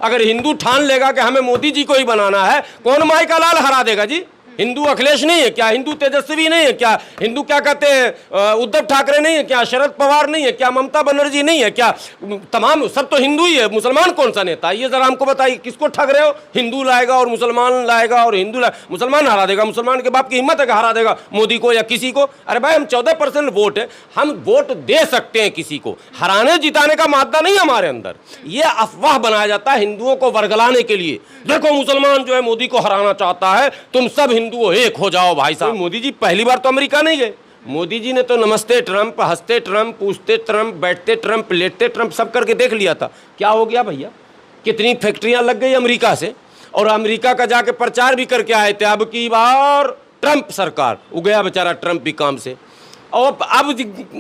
अगर हिंदू ठान लेगा कि हमें मोदी जी को ही बनाना है, कौन माई का लाल हरा देगा जी? हिंदू अखिलेश नहीं है क्या? हिंदू तेजस्वी नहीं है क्या? हिंदू क्या कहते हैं उद्धव ठाकरे नहीं है क्या? शरद पवार नहीं है क्या? ममता बनर्जी नहीं है क्या? तमाम सब तो हिंदू ही है। मुसलमान कौन सा नेता है? ये जरा हमको बताइए, किसको ठग रहे हो? हिंदू लाएगा और मुसलमान लाएगा और हिंदू मुसलमान हरा देगा। मुसलमान के बाप की हिम्मत है कि हरा देगा मोदी को या किसी को? अरे भाई, हम 14% वोट है, हम वोट दे सकते हैं किसी को, हराने जिताने का मादा नहीं हमारे अंदर। ये अफवाह बनाया जाता है हिंदुओं को वर्गलाने के लिए। देखो मुसलमान जो है मोदी को हराना चाहता है, तुम सब हिंदुओं एक हो जाओ। भाई साहब, मोदी जी पहली बार तो अमेरिका नहीं गए। मोदी जी ने तो नमस्ते ट्रंप, हंसते ट्रंप, पूछते ट्रंप, बैठते ट्रंप, लेटते ट्रंप सब करके देख लिया था। क्या हो गया भैया? कितनी फैक्ट्रियां लग गई अमेरिका से, और अमेरिका का जाके प्रचार भी करके आए थे अब की बार ट्रंप सरकार। वो गया बेचारा ट्रंप भी काम से। और अब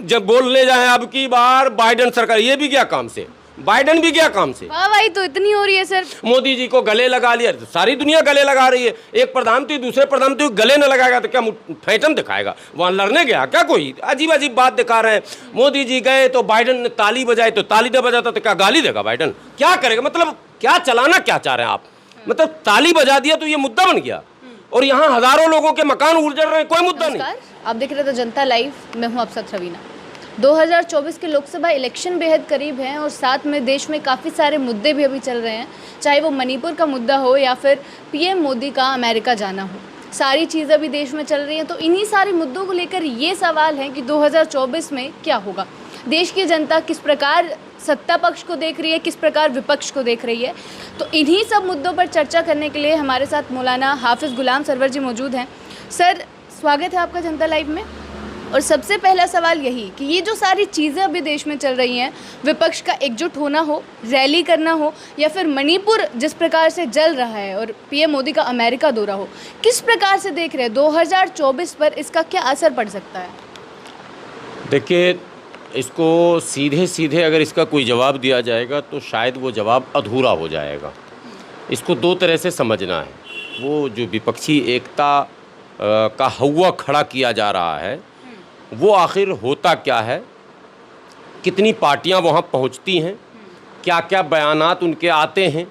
जब बोलने जाए अब की बार बाइडेन सरकार, ये भी गया काम से, बाइडेन भी गया काम से। वाहवाही तो इतनी हो रही है सर। मोदी जी को गले लगा लिया, सारी दुनिया गले लगा रही है। एक प्रधानमंत्री दूसरे प्रधानमंत्री को गले न लगाएगा तो क्या फैटन दिखाएगा? वहां लड़ने गया क्या कोई? अजीब अजीब बात दिखा रहे हैं। मोदी जी गए तो बाइडेन ने ताली बजाई, तो ताली न बजाता तो क्या गाली देगा बाइडेन? क्या करेगा? मतलब क्या चलाना क्या चाह रहे हैं आप? मतलब ताली बजा दिया तो ये मुद्दा बन गया, और यहाँ हजारों लोगों के मकान उजड़ रहे हैं, कोई मुद्दा नहीं। आप देख रहे थे जनता लाइव, मैं हूँ अफसर रवीना। 2024 के लोकसभा इलेक्शन बेहद करीब हैं और साथ में देश में काफ़ी सारे मुद्दे भी अभी चल रहे हैं, चाहे वो मणिपुर का मुद्दा हो या फिर पीएम मोदी का अमेरिका जाना हो। सारी चीज़ें अभी देश में चल रही हैं, तो इन्हीं सारे मुद्दों को लेकर ये सवाल है कि 2024 में क्या होगा। देश की जनता किस प्रकार सत्ता पक्ष को देख रही है, किस प्रकार विपक्ष को देख रही है। तो इन्हीं सब मुद्दों पर चर्चा करने के लिए हमारे साथ मौलाना हाफिज़ गुलाम सरवर जी मौजूद हैं। सर, स्वागत है आपका जनता लाइव में। और सबसे पहला सवाल यही कि ये जो सारी चीज़ें अभी देश में चल रही हैं, विपक्ष का एकजुट होना हो, रैली करना हो, या फिर मणिपुर जिस प्रकार से जल रहा है और पीएम मोदी का अमेरिका दौरा हो, किस प्रकार से देख रहे हैं 2024 पर इसका क्या असर पड़ सकता है? देखिए, इसको सीधे सीधे अगर इसका कोई जवाब दिया जाएगा तो शायद वो जवाब अधूरा हो जाएगा। इसको दो तरह से समझना है। वो जो विपक्षी एकता का हवा खड़ा किया जा रहा है, वो आखिर होता क्या है, कितनी पार्टियां वहां पहुंचती हैं, क्या क्या बयानात उनके आते हैं,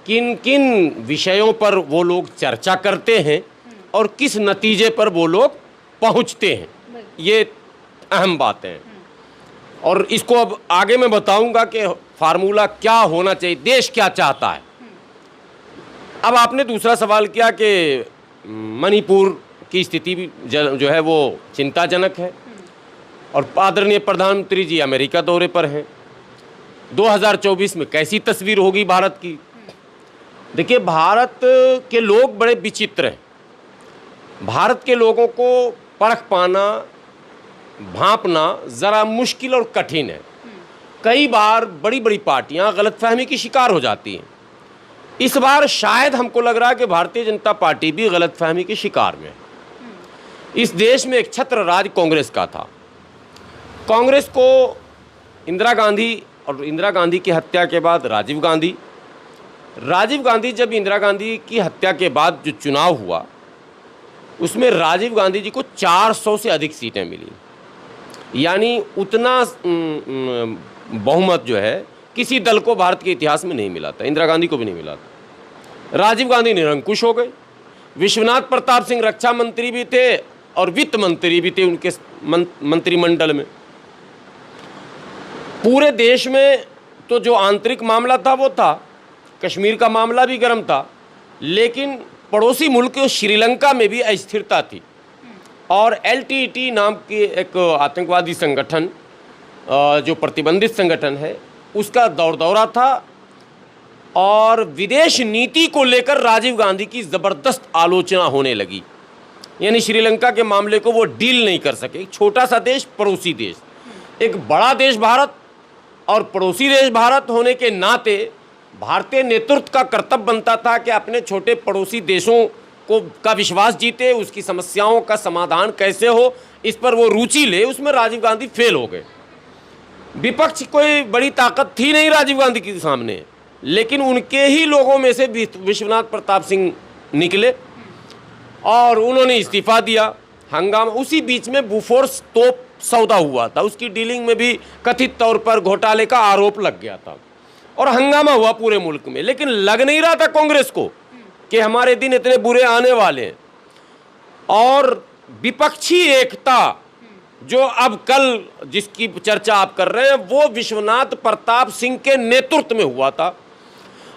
किन किन विषयों पर वो लोग चर्चा करते हैं और किस नतीजे पर वो लोग पहुंचते हैं, ये अहम बातें हैं। और इसको अब आगे मैं बताऊंगा कि फार्मूला क्या होना चाहिए, देश क्या चाहता है। अब आपने दूसरा सवाल किया कि मणिपुर की स्थिति भी जो है वो चिंताजनक है, और आदरणीय प्रधानमंत्री जी अमेरिका दौरे पर हैं। 2024 में कैसी तस्वीर होगी भारत की? देखिए, भारत के लोग बड़े विचित्र हैं। भारत के लोगों को परख पाना, भांपना ज़रा मुश्किल और कठिन है। कई बार बड़ी बड़ी पार्टियां गलतफहमी की शिकार हो जाती हैं। इस बार शायद हमको लग रहा है कि भारतीय जनता पार्टी भी गलतफहमी के शिकार में है। इस देश में एक छत्र राज कांग्रेस का था। कांग्रेस को इंदिरा गांधी, और इंदिरा गांधी की हत्या के बाद राजीव गांधी, जब इंदिरा गांधी की हत्या के बाद जो चुनाव हुआ, उसमें राजीव गांधी जी को 400 से अधिक सीटें मिली। यानी उतना बहुमत जो है किसी दल को भारत के इतिहास में नहीं मिला था, इंदिरा गांधी को भी नहीं मिला था। राजीव गांधी निरंकुश हो गए। विश्वनाथ प्रताप सिंह रक्षा मंत्री भी थे और वित्त मंत्री भी थे उनके मंत्रिमंडल में। पूरे देश में तो जो आंतरिक मामला था वो था, कश्मीर का मामला भी गर्म था, लेकिन पड़ोसी मुल्क श्रीलंका में भी अस्थिरता थी। और LTTE नाम के एक आतंकवादी संगठन, जो प्रतिबंधित संगठन है, उसका दौरा था, और विदेश नीति को लेकर राजीव गांधी की ज़बरदस्त आलोचना होने लगी। यानी श्रीलंका के मामले को वो डील नहीं कर सके। एक छोटा सा देश, पड़ोसी देश, एक बड़ा देश भारत और पड़ोसी देश भारत होने के नाते भारतीय नेतृत्व का कर्तव्य बनता था कि अपने छोटे पड़ोसी देशों का विश्वास जीते, उसकी समस्याओं का समाधान कैसे हो, इस पर वो रुचि ले। उसमें राजीव गांधी फेल हो गए। विपक्ष कोई बड़ी ताकत थी नहीं राजीव गांधी के सामने, लेकिन उनके ही लोगों में से विश्वनाथ प्रताप सिंह निकले और उन्होंने इस्तीफा दिया। हंगामा, उसी बीच में बोफोर्स तोप सौदा हुआ था, उसकी डीलिंग में भी कथित तौर पर घोटाले का आरोप लग गया था। और हंगामा हुआ पूरे मुल्क में, लेकिन लग नहीं रहा था कांग्रेस को कि हमारे दिन इतने बुरे आने वाले हैं। और विपक्षी एकता जो अब कल जिसकी चर्चा आप कर रहे हैं वो विश्वनाथ प्रताप सिंह के नेतृत्व में हुआ था,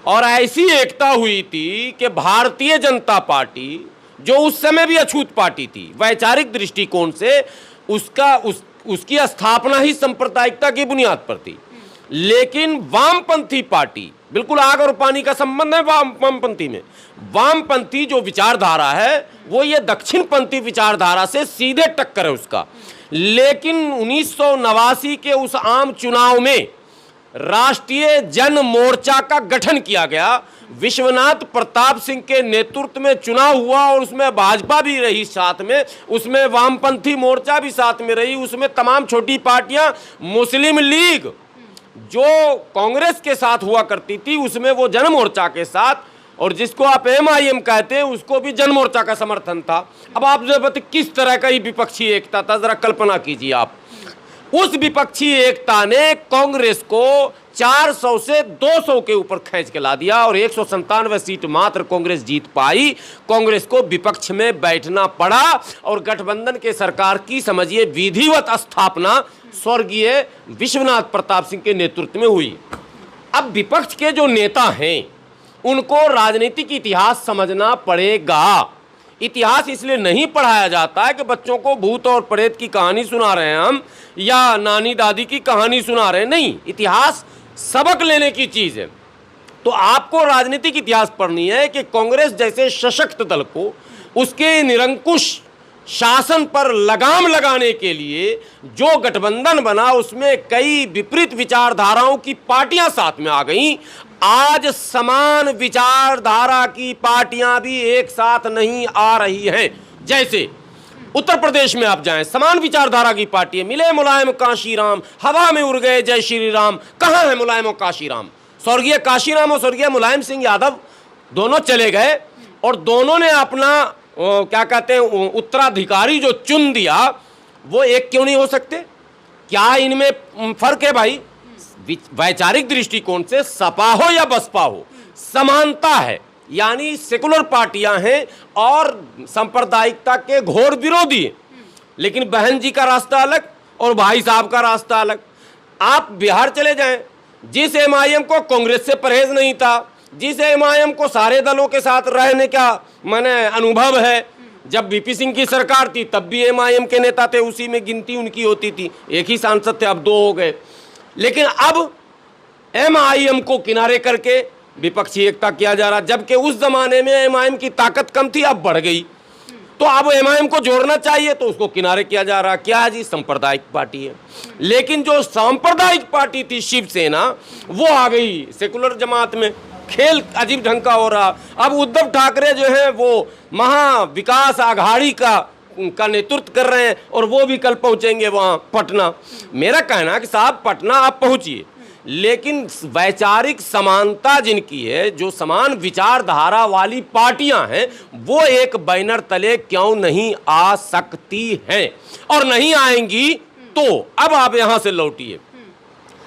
और ऐसी एकता हुई थी कि भारतीय जनता पार्टी जो उस समय भी अछूत पार्टी थी, वैचारिक दृष्टिकोण से उसकी स्थापना ही सांप्रदायिकता की बुनियाद पर थी, लेकिन वामपंथी पार्टी, बिल्कुल आग और पानी का संबंध है वामपंथी में। वामपंथी जो विचारधारा है वो ये दक्षिणपंथी विचारधारा से सीधे टक्कर है उसका। लेकिन 1989 के उस आम चुनाव में राष्ट्रीय जन मोर्चा का गठन किया गया, विश्वनाथ प्रताप सिंह के नेतृत्व में चुनाव हुआ, और उसमें भाजपा भी रही साथ में, उसमें वामपंथी मोर्चा भी साथ में रही, उसमें तमाम छोटी पार्टियां, मुस्लिम लीग जो कांग्रेस के साथ हुआ करती थी उसमें वो जन मोर्चा के साथ, और जिसको आप MIM कहते हैं उसको भी जन मोर्चा का समर्थन था। अब आप जो बताइए किस तरह का ही विपक्षी एकता था, जरा कल्पना कीजिए आप। उस विपक्षी एकता ने कांग्रेस को 400 से 200 के ऊपर खींच के ला दिया, और 197 सीट मात्र कांग्रेस जीत पाई। कांग्रेस को विपक्ष में बैठना पड़ा, और गठबंधन के सरकार की समझिए विधिवत स्थापना स्वर्गीय विश्वनाथ प्रताप सिंह के नेतृत्व में हुई। अब विपक्ष के जो नेता हैं उनको राजनीतिक इतिहास समझना पड़ेगा। इतिहास इसलिए नहीं पढ़ाया जाता है कि बच्चों को भूत और प्रेत की कहानी सुना रहे हैं हम, या नानी दादी की कहानी सुना रहे हैं, नहीं। इतिहास सबक लेने की चीज़ है। तो आपको राजनीतिक इतिहास पढ़नी है कि कांग्रेस जैसे सशक्त दल को उसके निरंकुश शासन पर लगाम लगाने के लिए जो गठबंधन बना उसमें कई विपरीत विचारधाराओं की पार्टियां साथ में आ गईं। आज समान विचारधारा की पार्टियां भी एक साथ नहीं आ रही हैं। जैसे उत्तर प्रदेश में आप जाएं, समान विचारधारा की पार्टी है, मिले मुलायम काशीराम, हवा में उड़ गए जय श्री राम। कहाँ है मुलायम और काशीराम? स्वर्गीय काशीराम और स्वर्गीय मुलायम सिंह यादव दोनों चले गए, और दोनों ने अपना क्या कहते हैं उत्तराधिकारी जो चुन दिया, वो एक क्यों नहीं हो सकते? क्या इनमें फर्क है भाई? वैचारिक दृष्टिकोण से सपा हो या बसपा हो, समानता है, यानी सेकुलर पार्टियां हैं और सांप्रदायिकता के घोर विरोधी हैं। लेकिन बहन जी का रास्ता अलग और भाई साहब का रास्ता अलग। आप बिहार चले जाएं, जिस MIM को कांग्रेस से परहेज नहीं था, जिस MIM को सारे दलों के साथ रहने का मैंने अनुभव है, जब VP सिंह की सरकार थी तब भी MIM के नेता थे, उसी में गिनती उनकी होती थी, एक ही सांसद थे, अब 2 हो गए। लेकिन अब MIM को किनारे करके विपक्षी एकता किया जा रहा, जबकि उस जमाने में MIM की ताकत कम थी, अब बढ़ गई। तो अब MIM को जोड़ना चाहिए तो उसको किनारे किया जा रहा। क्या है जी? सांप्रदायिक पार्टी है। लेकिन जो सांप्रदायिक पार्टी थी शिवसेना, वो आ गई सेकुलर जमात में। खेल अजीब ढंग का हो रहा। अब उद्धव ठाकरे जो है वो महाविकास आघाड़ी का नेतृत्व कर रहे हैं, और वो भी कल पहुंचेंगे वहां पटना। मेरा कहना है कि साहब पटना आप पहुंचिए, लेकिन वैचारिक समानता जिनकी है, जो समान विचारधारा वाली पार्टियां हैं, वो एक बैनर तले क्यों नहीं आ सकती हैं? और नहीं आएंगी तो अब आप यहां से लौटिए।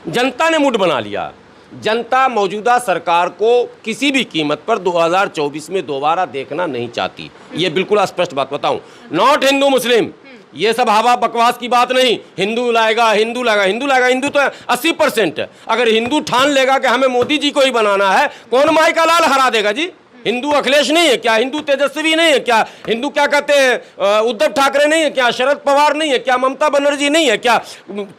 जनता ने मूड बना लिया। जनता मौजूदा सरकार को किसी भी कीमत पर 2024 में दोबारा देखना नहीं चाहती। ये बिल्कुल स्पष्ट बात बताऊं। नॉट हिंदू मुस्लिम, ये सब हवा बकवास की बात नहीं। हिंदू लाएगा, हिंदू लाएगा, हिंदू लाएगा, हिंदू तो 80% है। अगर हिंदू ठान लेगा कि हमें मोदी जी को ही बनाना है, कौन माई का लाल हरा देगा जी? हिंदू अखिलेश नहीं है क्या? हिंदू तेजस्वी नहीं है क्या? हिंदू क्या कहते हैं उद्धव ठाकरे नहीं है क्या? शरद पवार नहीं है क्या? ममता बनर्जी नहीं है क्या?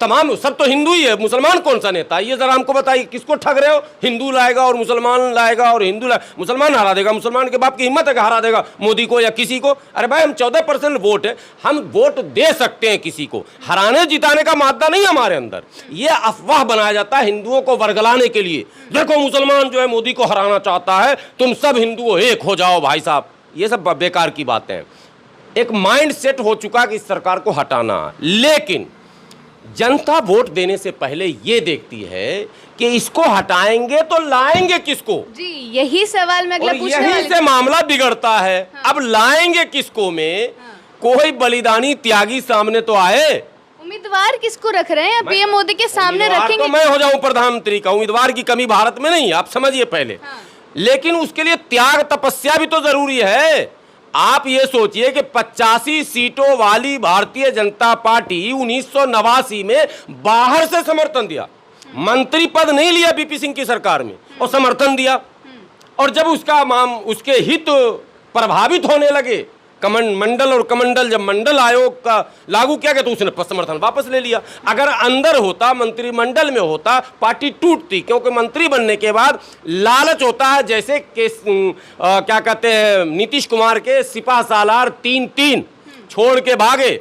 तमाम सब तो हिंदू ही है। मुसलमान कौन सा नेता है? ये जरा हमको बताइए, किसको ठग रहे हो? हिंदू लाएगा और मुसलमान लाएगा, और हिंदू मुसलमान हरा देगा। मुसलमान के बाप की हिम्मत है कि हरा देगा मोदी को या किसी को? अरे भाई, हम 14% वोट है, हम वोट दे सकते हैं किसी को। हराने जिताने का मादा नहीं हमारे अंदर। ये अफवाह बनाया जाता है हिंदुओं को वर्गलाने के लिए। देखो मुसलमान जो है मोदी को हराना चाहता है, तुम सब हिंदू एक हो जाओ भाई साहब। ये सब बेकार की बातें हैं। एक माइंड सेट हो चुका कि इस सरकार को हटाना। लेकिन जनता वोट देने से पहले ये देखती है कि इसको हटाएंगे तो लाएंगे किसको? जी, यही सवाल मैं अगला पूछने वाली थी। यही से मामला बिगड़ता है। हाँ। अब लाएंगे किसको में? हाँ। कोई बलिदानी त्यागी सामने तो आए। उम्मीदवार किसको रख रहे हैं? पीएम मोदी के सामने उम्मीदवार रखेंगे? तो मैं हो जाऊं प्रधानमंत्री का, उम्मीदवार की कमी भारत में नहीं है, आप समझिए पहले। लेकिन उसके लिए त्याग तपस्या भी तो जरूरी है। आप ये सोचिए कि 85 सीटों वाली भारतीय जनता पार्टी 1989 में बाहर से समर्थन दिया, मंत्री पद नहीं लिया बीपी सिंह की सरकार में, और समर्थन दिया। और जब उसके हित प्रभावित होने लगे, मंडल और कमंडल, जब मंडल आयोग का लागू किया गया तो उसने समर्थन वापस ले लिया। अगर अंदर होता, मंत्रिमंडल में होता, पार्टी टूटती, क्योंकि मंत्री बनने के बाद लालच होता है। जैसे क्या कहते हैं, नीतीश कुमार के सिपा सालार 3 छोड़ के भागे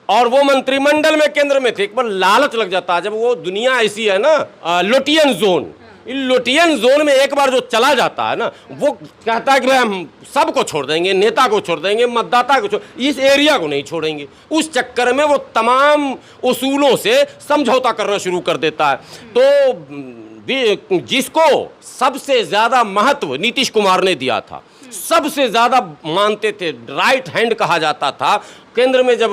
और वो मंत्रिमंडल में केंद्र में थे, एक बार लालच लग जाता है। जब वो दुनिया ऐसी है ना, लोटियन जोन, इन लोटियन जोन में एक बार जो चला जाता है ना, वो कहता है कि भाई हम सबको छोड़ देंगे, नेता को छोड़ देंगे, मतदाता को इस एरिया को नहीं छोड़ेंगे। उस चक्कर में वो तमाम उसूलों से समझौता करना शुरू कर देता है। तो जिसको सबसे ज्यादा महत्व नीतीश कुमार ने दिया था, सबसे ज्यादा मानते थे, राइट हैंड कहा जाता था, केंद्र में जब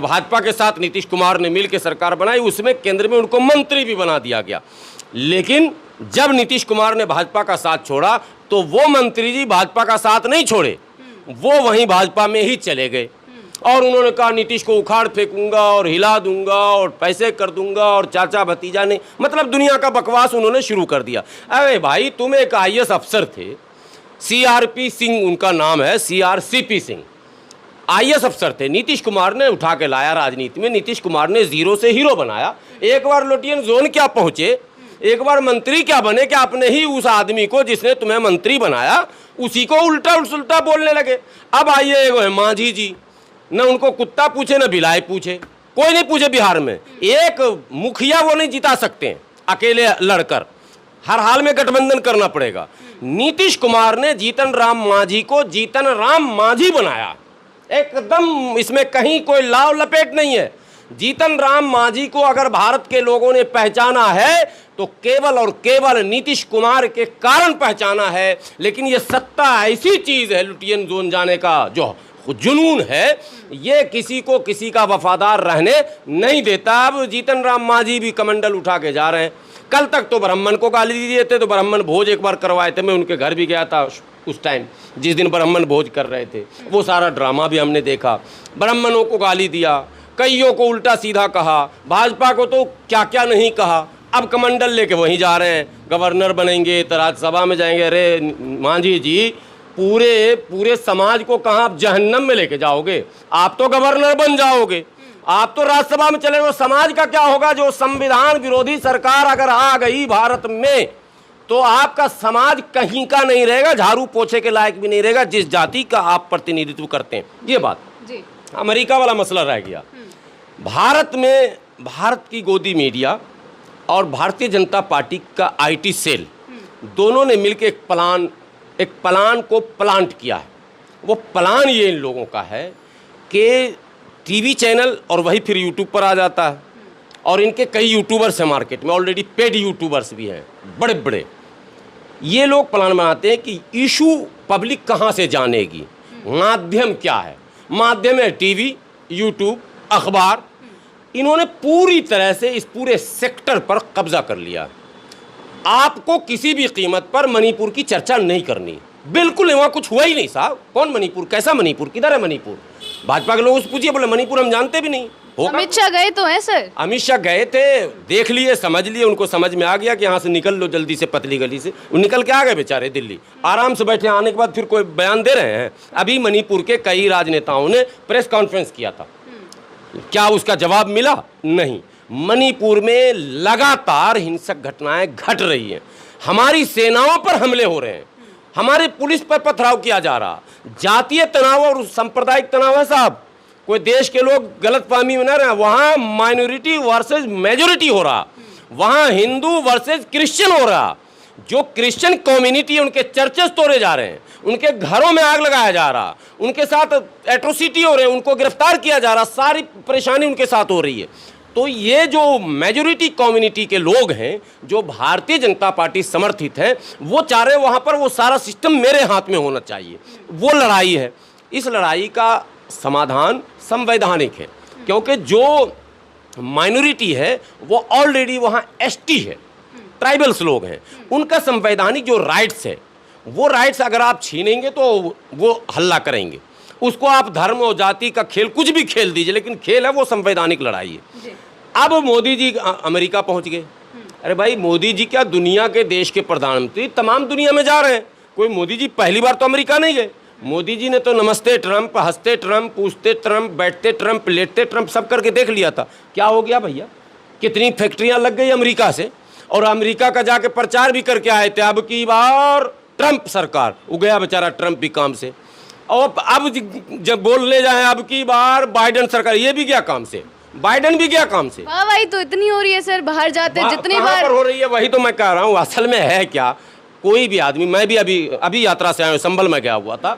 भाजपा के साथ नीतीश कुमार ने मिलकर सरकार बनाई, उसमें केंद्र में उनको मंत्री भी बना दिया गया। लेकिन जब नीतीश कुमार ने भाजपा का साथ छोड़ा तो वो मंत्री जी भाजपा का साथ नहीं छोड़े, वो वहीं भाजपा में ही चले गए। और उन्होंने कहा नीतीश को उखाड़ फेंकूंगा और हिला दूंगा और पैसे कर दूंगा और चाचा भतीजा ने, मतलब दुनिया का बकवास उन्होंने शुरू कर दिया। अरे भाई, तुम एक IAS अफसर थे, CRP सिंह उनका नाम है, CRCP सिंह, IAS अफसर थे। नीतीश कुमार ने उठा के लाया राजनीति में, नीतीश कुमार ने जीरो से हीरो बनाया। एक बार लोटियन जोन क्या पहुंचे, एक बार मंत्री क्या बने कि आपने ही उस आदमी को जिसने तुम्हें मंत्री बनाया उसी को उल्टा उल्टा बोलने लगे। अब आइए मांझी जी, न उनको कुत्ता पूछे न बिलाई पूछे, कोई नहीं पूछे बिहार में। एक मुखिया वो नहीं जिता सकते हैं अकेले लड़कर, हर हाल में गठबंधन करना पड़ेगा। नीतीश कुमार ने जीतन राम मांझी को जीतन राम मांझी बनाया, एकदम इसमें कहीं कोई लाव लपेट नहीं है। जीतन राम मांझी को अगर भारत के लोगों ने पहचाना है तो केवल और केवल नीतीश कुमार के कारण पहचाना है। लेकिन ये सत्ता ऐसी चीज है, लुटियन जोन जाने का जो जुनून है, ये किसी को किसी का वफादार रहने नहीं देता। अब जीतन राम मांझी भी कमंडल उठा के जा रहे हैं। कल तक तो ब्राह्मण को गाली दिए थे, तो ब्राह्मण भोज एक बार करवाए थे, मैं उनके घर भी गया था उस टाइम जिस दिन ब्राह्मण भोज कर रहे थे। वो सारा ड्रामा भी हमने देखा, ब्राह्मणों को गाली दिया, कईयों को उल्टा सीधा कहा, भाजपा को तो क्या क्या नहीं कहा। अब कमंडल लेके वहीं जा रहे हैं, गवर्नर बनेंगे तो राज्यसभा में जाएंगे। अरे मांझी जी, पूरे समाज को कहाँ आप जहन्नम में लेके जाओगे? आप तो गवर्नर बन जाओगे, आप तो राज्यसभा में चले गए। समाज का क्या होगा? जो संविधान विरोधी सरकार अगर आ गई भारत में तो आपका समाज कहीं का नहीं रहेगा, झाड़ू पोछे के लायक भी नहीं रहेगा, जिस जाति का आप प्रतिनिधित्व करते हैं। ये बात जी। अमेरिका वाला मसला रह गया। भारत में भारत की गोदी मीडिया और भारतीय जनता पार्टी का IT सेल दोनों ने मिलकर एक प्लान को प्लांट किया है। वो प्लान ये इन लोगों का है कि टीवी चैनल और वही फिर यूट्यूब पर आ जाता है, और इनके कई यूट्यूबर्स हैं मार्केट में, ऑलरेडी पेड यूट्यूबर्स भी हैं बड़े बड़े। ये लोग प्लान बनाते हैं कि इशू पब्लिक कहाँ से जानेगी, माध्यम क्या है। माध्यम है टीवी, यूट्यूब, अखबार। इन्होंने पूरी तरह से इस पूरे सेक्टर पर कब्जा कर लिया। आपको किसी भी कीमत पर मणिपुर की चर्चा नहीं करनी, बिल्कुल। वहाँ कुछ हुआ ही नहीं साहब। कौन मणिपुर, कैसा मणिपुर, किधर है मणिपुर? भाजपा के लोगों से पूछिए, बोले मणिपुर हम जानते भी नहीं। अमित शाह गए तो हैं सर, अमित शाह गए थे, देख लिए, समझ लिए, उनको समझ में आ गया कि यहाँ से निकल लो जल्दी से पतली गली से। वो निकल के आ गए बेचारे दिल्ली, आराम से बैठे। आने के बाद फिर कोई बयान दे रहे हैं। अभी मणिपुर के कई राजनेताओं ने प्रेस कॉन्फ्रेंस किया था, क्या उसका जवाब मिला? नहीं। मणिपुर में लगातार हिंसक घटनाएं घट रही हैं, हमारी सेनाओं पर हमले हो रहे हैं, हमारे पुलिस पर पथराव किया जा रहा। जातीय तनाव और सांप्रदायिक तनाव है साहब, कोई देश के लोग गलतफहमी में न रहे। वहाँ माइनॉरिटी वर्सेस मेजोरिटी हो रहा, वहाँ हिंदू वर्सेस क्रिश्चियन हो रहा। जो क्रिश्चियन कम्युनिटी है उनके चर्चेस तोड़े जा रहे हैं, उनके घरों में आग लगाया जा रहा, उनके साथ एट्रोसिटी हो रहे हैं, उनको गिरफ्तार किया जा रहा, सारी परेशानी उनके साथ हो रही है। तो ये जो मेजोरिटी कम्युनिटी के लोग हैं, जो भारतीय जनता पार्टी समर्थित है, वो चाह रहे हैं वहाँ पर वो सारा सिस्टम मेरे हाथ में होना चाहिए। वो लड़ाई है। इस लड़ाई का समाधान संवैधानिक है, क्योंकि जो माइनॉरिटी है वो ऑलरेडी वहाँ एसटी है, ट्राइबल्स लोग हैं, उनका संवैधानिक जो राइट्स है वो राइट्स अगर आप छीनेंगे तो वो हल्ला करेंगे। उसको आप धर्म और जाति का खेल कुछ भी खेल दीजिए, लेकिन खेल है वो संवैधानिक लड़ाई है। अब मोदी जी अमेरिका पहुंच गए। अरे भाई मोदी जी क्या दुनिया के देश के प्रधानमंत्री तमाम दुनिया में जा रहे हैं, कोई मोदी जी पहली बार तो अमेरिका नहीं गए। मोदी जी ने तो नमस्ते ट्रंप, हंसते ट्रंप, पूछते ट्रंप, बैठते ट्रंप, लेटते ट्रंप सब करके देख लिया था। क्या हो गया भैया, कितनी फैक्ट्रियां लग गई अमेरिका से, और अमेरिका का जाके प्रचार भी करके आए थे अब की बार ट्रंप सरकार। वो गया बेचारा ट्रंप भी काम से, और अब जब बोलने जाए अब की बार बाइडेन सरकार, ये भी गया काम से, बाइडेन भी गया काम से। वाहवाही तो इतनी हो रही है सर, बाहर जाते जितनी कहाँ बार पर हो रही है वही तो मैं कह रहा हूँ। असल में है क्या, कोई भी आदमी, मैं भी अभी यात्रा से आया हूँ, संभल में गया हुआ था,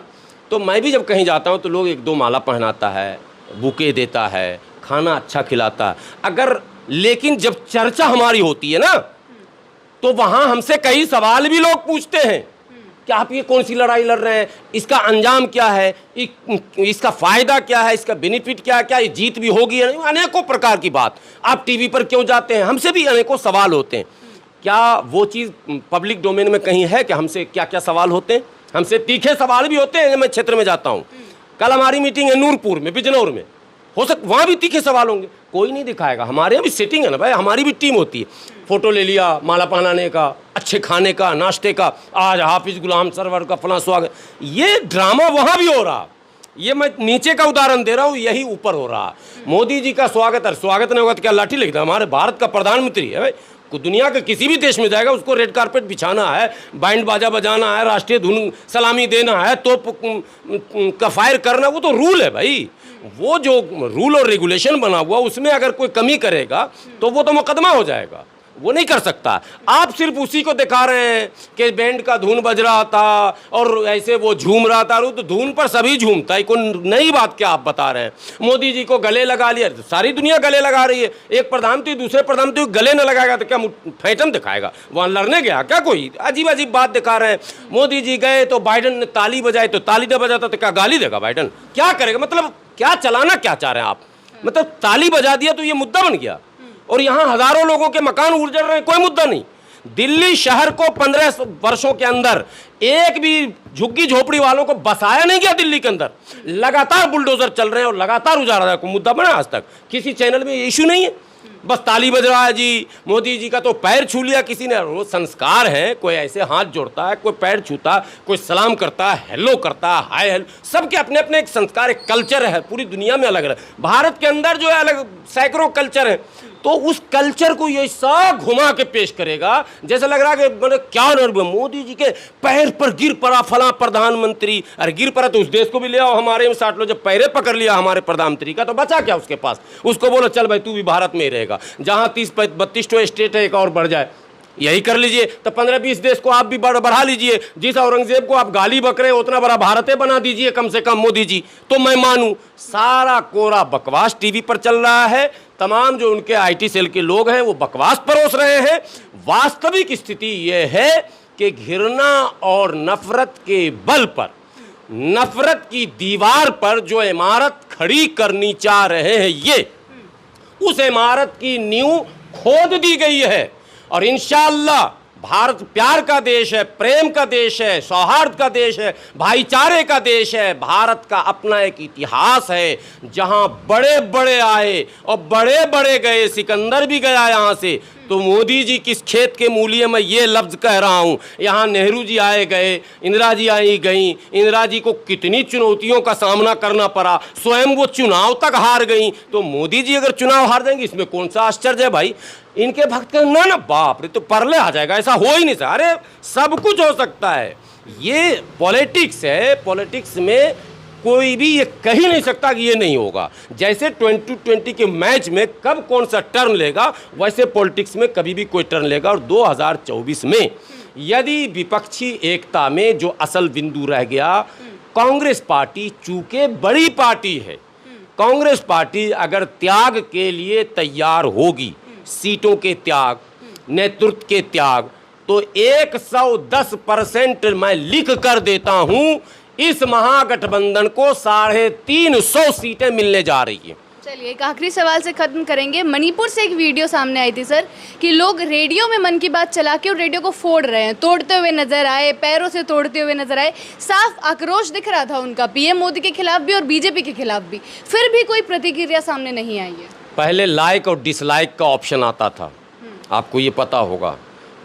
तो मैं भी जब कहीं जाता हूँ तो लोग एक दो माला पहनाता है, बुके देता है, खाना अच्छा खिलाता है, अगर लेकिन जब चर्चा हमारी होती है ना तो वहाँ हमसे कई सवाल भी लोग पूछते हैं कि आप ये कौन सी लड़ाई लड़ रहे हैं, इसका अंजाम क्या है, इसका फ़ायदा क्या है, इसका बेनिफिट क्या है, क्या ये जीत भी होगी या नहीं, अनेकों प्रकार की बात। आप टीवी पर क्यों जाते हैं, हमसे भी अनेकों सवाल होते हैं। क्या वो चीज़ पब्लिक डोमेन में कहीं है कि हमसे क्या क्या सवाल होते हैं? हमसे तीखे सवाल भी होते हैं। मैं क्षेत्र में जाता हूँ, कल हमारी मीटिंग है नूरपुर में, बिजनौर में, हो सकता वहाँ भी तीखे सवाल होंगे, कोई नहीं दिखाएगा। हमारे यहाँ भी सेटिंग है ना भाई, हमारी भी टीम होती है, फोटो ले लिया, माला पहनाने का, अच्छे खाने का, नाश्ते का, आज हाफिज गुलाम सरवर का फला स्वागत, ये ड्रामा वहाँ भी हो रहा। ये मैं नीचे का उदाहरण दे रहा हूँ, यही ऊपर हो रहा। मोदी जी का स्वागत, और स्वागत नहीं होगा तो क्या लाठी लगता? हमारे भारत का प्रधानमंत्री है भाई, दुनिया के किसी भी देश में जाएगा उसको रेड कारपेट बिछाना है, बैंड बाजा बजाना है, राष्ट्रीय धुन सलामी देना है, तो का फायर करना, वो तो रूल है भाई। वो जो रूल और रेगुलेशन बना हुआ उसमें अगर कोई कमी करेगा तो वो तो मुकदमा हो जाएगा, वो नहीं कर सकता। आप सिर्फ उसी को दिखा रहे हैं कि बैंड का धुन बज रहा था और ऐसे वो झूम रहा था, तो धुन पर सभी झूमता है, कोई नई बात क्या आप बता रहे हैं? मोदी जी को गले लगा लिया, सारी दुनिया गले लगा रही है, एक प्रधानमंत्री दूसरे प्रधानमंत्री को गले न लगाएगा तो क्या फैटम दिखाएगा? वहाँ लड़ने गया क्या? कोई अजीब अजीब बात दिखा रहे हैं। मोदी जी गए तो बाइडेन ने ताली बजाई, तो ताली न बजाता तो क्या गाली देगा बाइडेन? क्या करेगा? मतलब क्या चलाना क्या चाह रहे हैं आप? मतलब ताली बजा दिया तो ये मुद्दा बन गया, और यहाँ हजारों लोगों के मकान उजड़ रहे हैं, कोई मुद्दा नहीं। दिल्ली शहर को 15 वर्षों के अंदर एक भी झुग्गी झोपड़ी वालों को बसाया नहीं गया। दिल्ली के अंदर लगातार बुलडोजर चल रहे हैं और लगातार उजाड़ रहा है, कोई मुद्दा बना आज तक? किसी चैनल में इशू नहीं है, बस ताली बज रहा है जी। मोदी जी का तो पैर छू लिया किसी ने, वो संस्कार है, कोई ऐसे हाथ जोड़ता है, कोई पैर छूता है, कोई सलाम करता है, हेलो करता है, हाय हेलो, सबके अपने अपने एक संस्कार, एक कल्चर है, पूरी दुनिया में अलग अलग। भारत के अंदर जो है अलग सैकड़ों कल्चर है, तो उस कल्चर को ये सब घुमा के पेश करेगा जैसे लग रहा है कि मैंने क्या नर्व, मोदी जी के पैर पर गिर पड़ा फला प्रधानमंत्री। अरे गिर पड़ा तो उस देश को भी ले आओ, हमारे में 60 लोग जब पैरे पकड़ लिया हमारे प्रधानमंत्री का तो बचा क्या उसके पास? उसको बोलो चल भाई तू भी भारत में ही रहेगा, जहां 30-32 स्टेट है एक और बढ़ जाए, यही कर लीजिए। तो 15-20 देश को आप भी बढ़ा लीजिए। जिस औरंगजेब को आप गाली बक रहे उतना बड़ा भारत बना दीजिए कम से कम मोदी जी, तो मैं मानूं। सारा कोरा बकवास टीवी पर चल रहा है, तमाम जो उनके आईटी सेल के लोग हैं वो बकवास परोस रहे हैं। वास्तविक स्थिति ये है कि घृणा और नफरत के बल पर, नफरत की दीवार पर जो इमारत खड़ी करनी चाह रहे हैं ये, उस इमारत की नींव खोद दी गई है। और इंशाअल्लाह भारत प्यार का देश है, प्रेम का देश है, सौहार्द का देश है, भाईचारे का देश है। भारत का अपना एक इतिहास है जहां बड़े बड़े आए और बड़े बड़े गए, सिकंदर भी गया यहाँ से। तो मोदी जी किस खेत के मूल्य में ये लफ्ज़ कह रहा हूँ, यहाँ नेहरू जी आए गए, इंदिरा जी आई गई, इंदिरा जी को कितनी चुनौतियों का सामना करना पड़ा, स्वयं वो चुनाव तक हार गई, तो मोदी जी अगर चुनाव हार जाएंगे इसमें कौन सा आश्चर्य है भाई? इनके भक्त ना ना बाप रे, तो परले आ जाएगा, ऐसा हो ही नहीं सकता। अरे सब कुछ हो सकता है, ये पॉलिटिक्स है, पॉलिटिक्स में कोई भी ये कह ही नहीं सकता कि ये नहीं होगा। जैसे 2020 के मैच में कब कौन सा टर्न लेगा, वैसे पॉलिटिक्स में कभी भी कोई टर्न लेगा। और 2024 में यदि विपक्षी एकता में जो असल बिंदु रह गया, कांग्रेस पार्टी चूंकि बड़ी पार्टी है, कांग्रेस पार्टी अगर त्याग के लिए तैयार होगी, सीटों के त्याग, नेतृत्व के त्याग, तो 110% मैं लिख कर देता हूं, इस महागठबंधन को 350 सीटें मिलने जा रही हैं। चलिए एक आखिरी सवाल से ख़त्म करेंगे। मणिपुर से एक वीडियो सामने आई थी सर कि लोग रेडियो में मन की बात चला के और रेडियो को फोड़ रहे हैं, तोड़ते हुए नजर आए, पैरों से तोड़ते हुए नजर आए। साफ आक्रोश दिख रहा था उनका पीएम मोदी के खिलाफ भी और बीजेपी के खिलाफ भी, फिर भी कोई प्रतिक्रिया सामने नहीं आई है। पहले लाइक और डिसलाइक का ऑप्शन आता था, आपको ये पता होगा।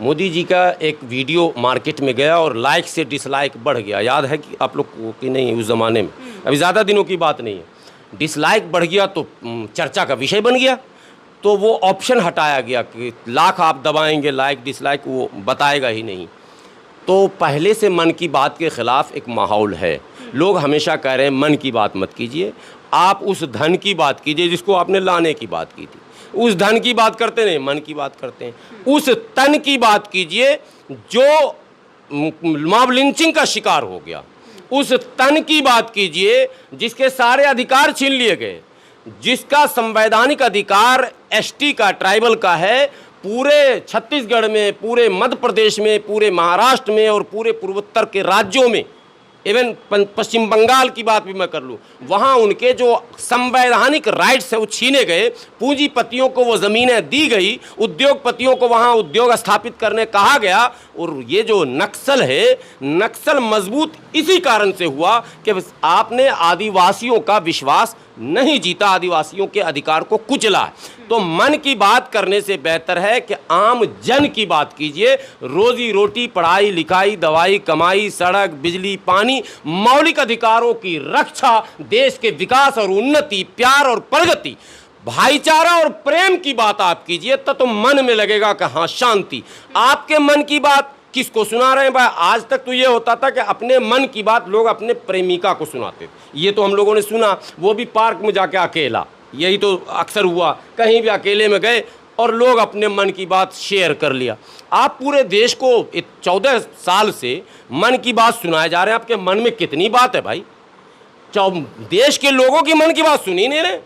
मोदी जी का एक वीडियो मार्केट में गया और लाइक से डिसलाइक बढ़ गया, याद है कि आप लोग को कि नहीं? उस ज़माने में, अभी ज़्यादा दिनों की बात नहीं है। डिसलाइक बढ़ गया तो चर्चा का विषय बन गया, तो वो ऑप्शन हटाया गया कि लाख आप दबाएंगे, लाइक डिसलाइक वो बताएगा ही नहीं। तो पहले से मन की बात के ख़िलाफ़ एक माहौल है। लोग हमेशा कह रहे हैं मन की बात मत कीजिए, आप उस धन की बात कीजिए जिसको आपने लाने की बात की थी। उस धन की बात करते नहीं, मन की बात करते हैं। उस तन की बात कीजिए जो मॉब लिंचिंग का शिकार हो गया। उस तन की बात कीजिए जिसके सारे अधिकार छीन लिए गए, जिसका संवैधानिक अधिकार एसटी का, ट्राइबल का है। पूरे छत्तीसगढ़ में, पूरे मध्य प्रदेश में, पूरे महाराष्ट्र में और पूरे पूर्वोत्तर के राज्यों में, इवन पश्चिम बंगाल की बात भी मैं कर लूँ, वहाँ उनके जो संवैधानिक राइट्स हैं वो छीने गए। पूंजीपतियों को वो ज़मीनें दी गई, उद्योगपतियों को वहाँ उद्योग स्थापित करने कहा गया। और ये जो नक्सल है, नक्सल मजबूत इसी कारण से हुआ कि आपने आदिवासियों का विश्वास नहीं जीता, आदिवासियों के अधिकार को कुचला। तो मन की बात करने से बेहतर है कि आम जन की बात कीजिए। रोजी रोटी, पढ़ाई लिखाई, दवाई, कमाई, सड़क, बिजली, पानी, मौलिक अधिकारों की रक्षा, देश के विकास और उन्नति, प्यार और प्रगति, भाईचारा और प्रेम की बात आप कीजिए, तो मन में लगेगा कि हाँ शांति। आपके मन की बात किसको सुना रहे हैं भाई? आज तक तो ये होता था कि अपने मन की बात लोग अपने प्रेमिका को सुनाते थे। ये तो हम लोगों ने सुना, वो भी पार्क में जाके अकेला। यही तो अक्सर हुआ, कहीं भी अकेले में गए और लोग अपने मन की बात शेयर कर लिया। आप पूरे देश को 14 साल से मन की बात सुनाए जा रहे हैं। आपके मन में कितनी बात है भाई? देश के लोगों की मन की बात सुनी नहीं रहे,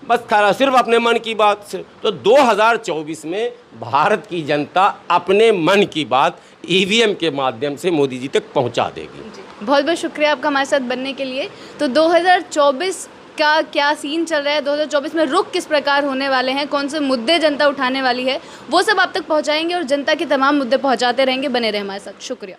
बस सिर्फ अपने मन की बात से। तो 2024 में भारत की जनता अपने मन की बात ईवीएम के माध्यम से मोदी जी तक पहुंचा देगी। बहुत बहुत शुक्रिया आपका हमारे साथ बनने के लिए। तो 2024 का क्या सीन चल रहा है, 2024 में रुख किस प्रकार होने वाले हैं, कौन से मुद्दे जनता उठाने वाली है, वो सब आप तक पहुंचाएंगे और जनता के तमाम मुद्दे पहुंचाते रहेंगे। बने रहे हमारे साथ। शुक्रिया।